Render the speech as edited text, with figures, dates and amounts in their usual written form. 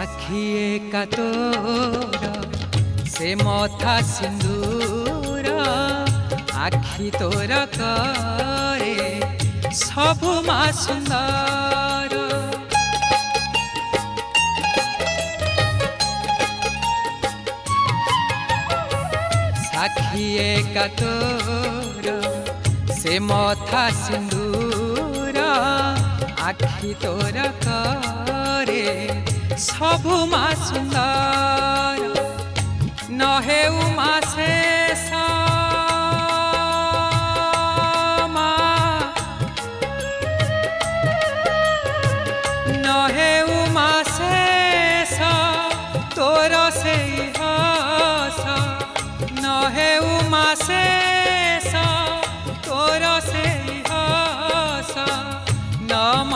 आखि एका तोर से मथा सिंदूर आखि तोर करे सबु मा सुंदर साखी एका तोर से मथा सिंदूर आखि तोर करे सबु मा सुंदर नहे उमा शेष नहे उमा शेष तोर से हस नहे उमा शेष तोर से हस नम